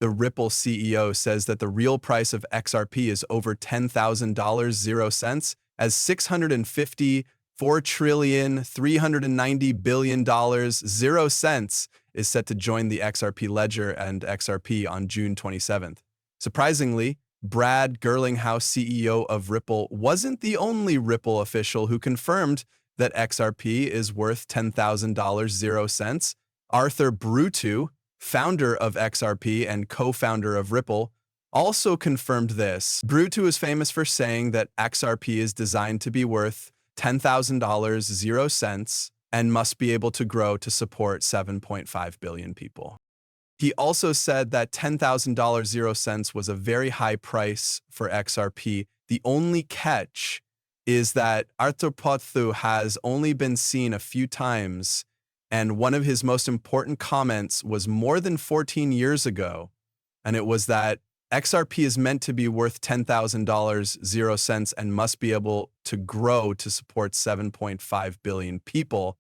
The Ripple CEO says that the real price of XRP is over $10,000 0 cents, as $654,390,000,000 0 cents is set to join the XRP ledger and XRP on June 27th. Surprisingly, Brad Gerlinghouse, CEO of Ripple, wasn't the only Ripple official who confirmed that XRP is worth $10,000 0 cents. Arthur Brutu, founder of XRP and co-founder of Ripple, also confirmed this. Brutu is famous for saying that XRP is designed to be worth $10,000 0 cents and must be able to grow to support 7.5 billion people. He also said that $10,000 0 cents was a very high price for XRP. The only catch is that Arthur Brutu has only been seen a few times, and one of his most important comments was more than 14 years ago, and it was that XRP is meant to be worth $10,000 0 cents and must be able to grow to support 7.5 billion people.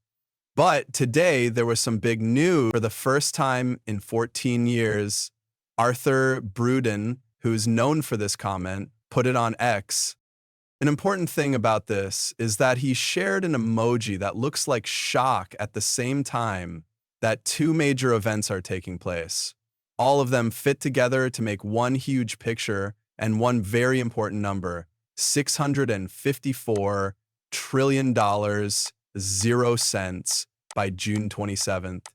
But today, there was some big news. For the first time in 14 years, Arthur Brutu, who's known for this comment, put it on X. An important thing about this is that he shared an emoji that looks like shock at the same time that two major events are taking place. All of them fit together to make one huge picture and one very important number: $654 trillion 0 cents by June 27th.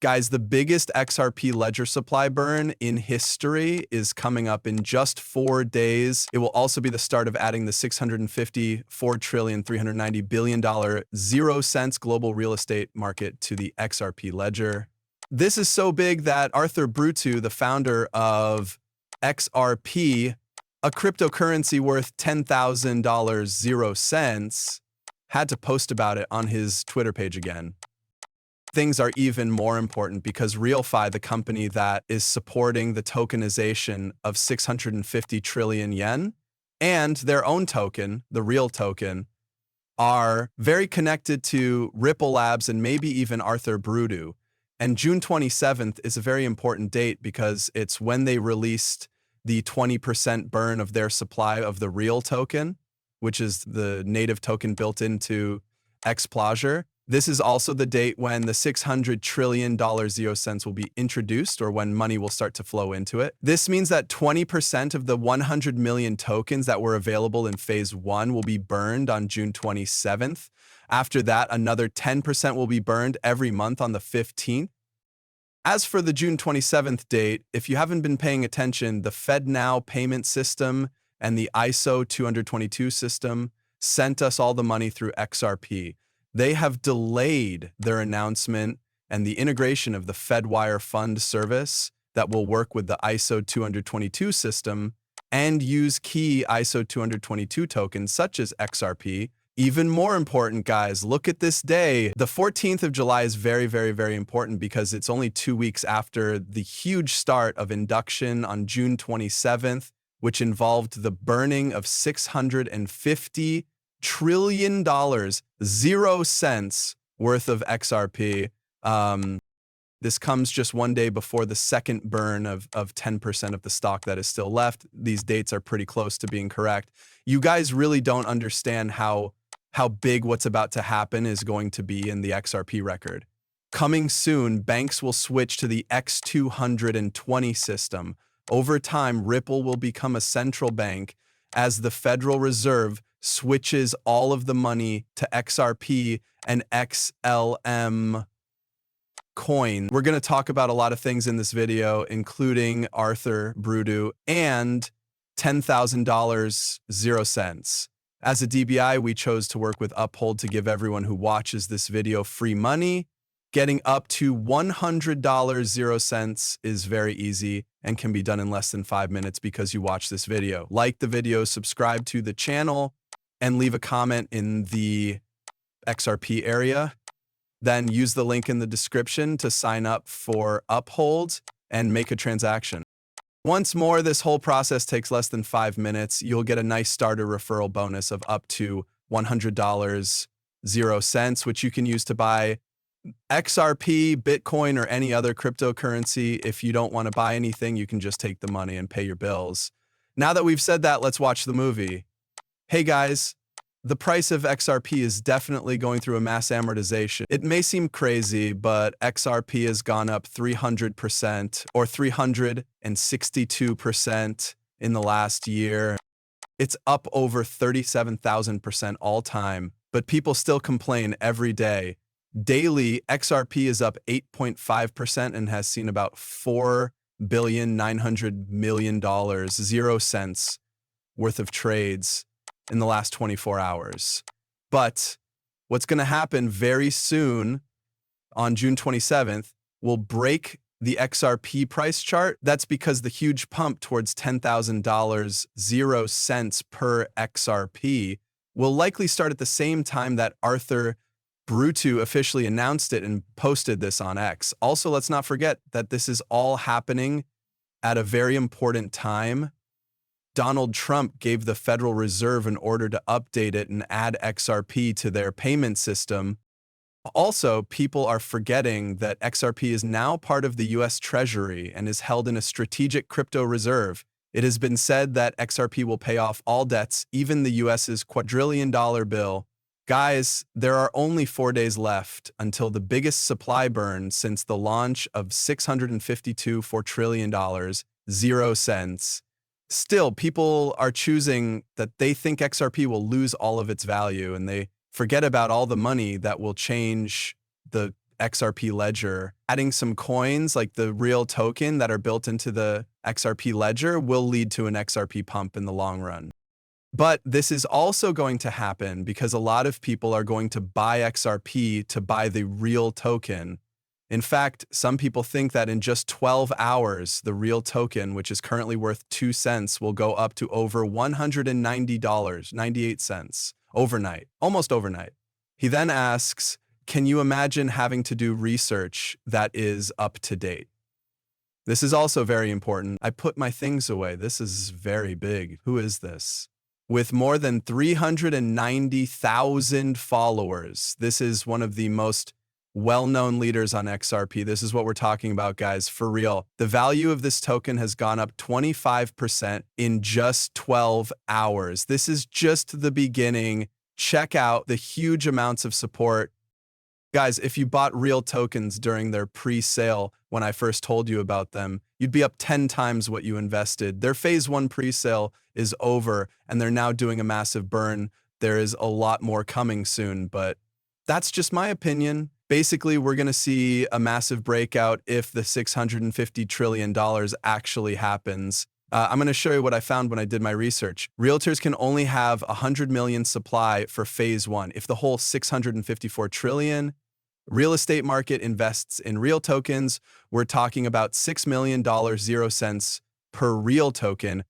Guys, the biggest XRP ledger supply burn in history is coming up in just 4 days. It will also be the start of adding the $654,390,000,000,000 0 cents global real estate market to the XRP ledger. This is so big that Arthur Brutu, the founder of XRP, a cryptocurrency worth $10,000 0 cents, had to post about it on his Twitter page again. Things are even more important because RealFi, the company that is supporting the tokenization of 650 trillion yen, and their own token, the Real token, are very connected to Ripple Labs and maybe even Arthur Brutu. And June 27th is a very important date because it's when they released the 20% burn of their supply of the Real token, which is the native token built into Xplosion. This is also the date when the $600 trillion 0 cents will be introduced, or when money will start to flow into it. This means that 20% of the 100 million tokens that were available in phase 1 will be burned on June 27th. After that, another 10% will be burned every month on the 15th. As for the June 27th date, if you haven't been paying attention, the FedNow payment system and the ISO 222 system sent us all the money through XRP. They have delayed their announcement and the integration of the Fedwire fund service that will work with the ISO 222 system and use key ISO 222 tokens such as XRP. Even more important, guys, look at this day. The 14th of July is very, very, very important because it's only 2 weeks after the huge start of induction on June 27th, which involved the burning of $650 trillion 0 cents worth of XRP. This comes just 1 day before the second burn of 10% of the stock that is still left. These dates are pretty close to being correct. You guys really don't understand how big what's about to happen is going to be in the XRP record. Coming soon, banks will switch to the X220 system. Over time, Ripple will become a central bank as the Federal Reserve switches all of the money to XRP and XLM coin. We're going to talk about a lot of things in this video, including Arthur Brutu and $10,000 0 cents. As a DBI, we chose to work with Uphold to give everyone who watches this video free money. Getting up to $100 0 cents is very easy and can be done in less than 5 minutes because you watch this video. Like the video, subscribe to the channel, and leave a comment in the XRP area. Then use the link in the description to sign up for Uphold and make a transaction. Once more, this whole process takes less than 5 minutes. You'll get a nice starter referral bonus of up to $100 0 cents, which you can use to buy XRP, Bitcoin, or any other cryptocurrency, if you don't want to buy anything, you can just take the money and pay your bills. Now that we've said that, let's watch the movie. Hey guys, the price of XRP is definitely going through a mass amortization. It may seem crazy, but XRP has gone up 300% or 362% in the last year. It's up over 37,000% all time, but people still complain every day. Daily, XRP is up 8.5% and has seen about $4,900,000,000, 0 cents worth of trades in the last 24 hours. But what's going to happen very soon on June 27th will break the XRP price chart. That's because the huge pump towards $10,000, 0 cents per XRP, will likely start at the same time that Arthur Brutu officially announced it and posted this on X. Also, let's not forget that this is all happening at a very important time. Donald Trump gave the Federal Reserve an order to update it and add XRP to their payment system. Also, people are forgetting that XRP is now part of the US Treasury and is held in a strategic crypto reserve. It has been said that XRP will pay off all debts, even the US's quadrillion-dollar bill. Guys, there are only 4 days left until the biggest supply burn since the launch of 652 $4 trillion, 0 cents. Still, people are choosing that they think XRP will lose all of its value, and they forget about all the money that will change the XRP ledger. Adding some coins like the real token that are built into the XRP ledger will lead to an XRP pump in the long run. But this is also going to happen because a lot of people are going to buy XRP to buy the real token. In fact, some people think that in just 12 hours, the real token, which is currently worth 2 cents, will go up to over $190, 98 cents, overnight, almost overnight. He then asks, can you imagine having to do research that is up to date? This is also very important. I put my things away. This is very big. Who is this? With more than 390,000 followers, this is one of the most well-known leaders on XRP. This is what we're talking about, guys, for real. The value of this token has gone up 25% in just 12 hours. This is just the beginning. Check out the huge amounts of support. Guys, if you bought real tokens during their pre-sale when I first told you about them, you'd be up 10 times what you invested. Their phase 1 pre-sale is over, and they're now doing a massive burn. There is a lot more coming soon, but that's just my opinion. Basically, we're going to see a massive breakout if the $650 trillion actually happens. I'm going to show you what I found when I did my research. Realtors can only have 100 million supply for phase 1. If the whole 654 trillion real estate market invests in real tokens, we're talking about $6 million, 0 cents per real token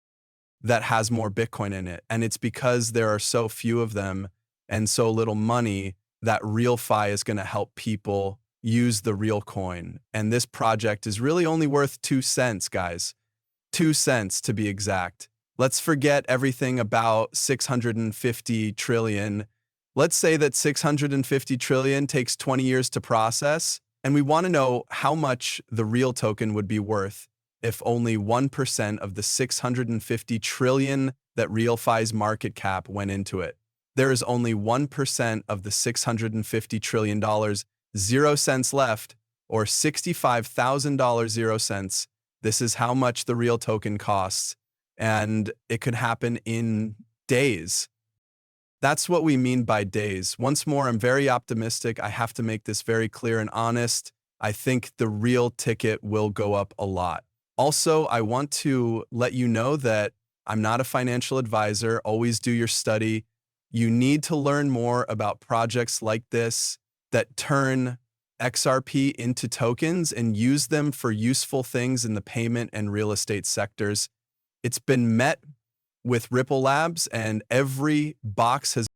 that has more Bitcoin in it. And it's because there are so few of them and so little money that RealFi is going to help people use the real coin. And this project is really only worth 2 cents, guys. 2 cents to be exact. Let's forget everything about 650 trillion. Let's say that 650 trillion takes 20 years to process, and we want to know how much the real token would be worth if only 1% of the 650 trillion that RealFi's market cap went into it. There is only 1% of the $650 trillion, 0 cents left, or $65,000, 0 cents. This is how much the real token costs, and it could happen in days. That's what we mean by days. Once more, I'm very optimistic. I have to make this very clear and honest. I think the real ticket will go up a lot. Also, I want to let you know that I'm not a financial advisor. Always do your study. You need to learn more about projects like this that turn XRP into tokens and use them for useful things in the payment and real estate sectors. It's been met with Ripple Labs, and every box has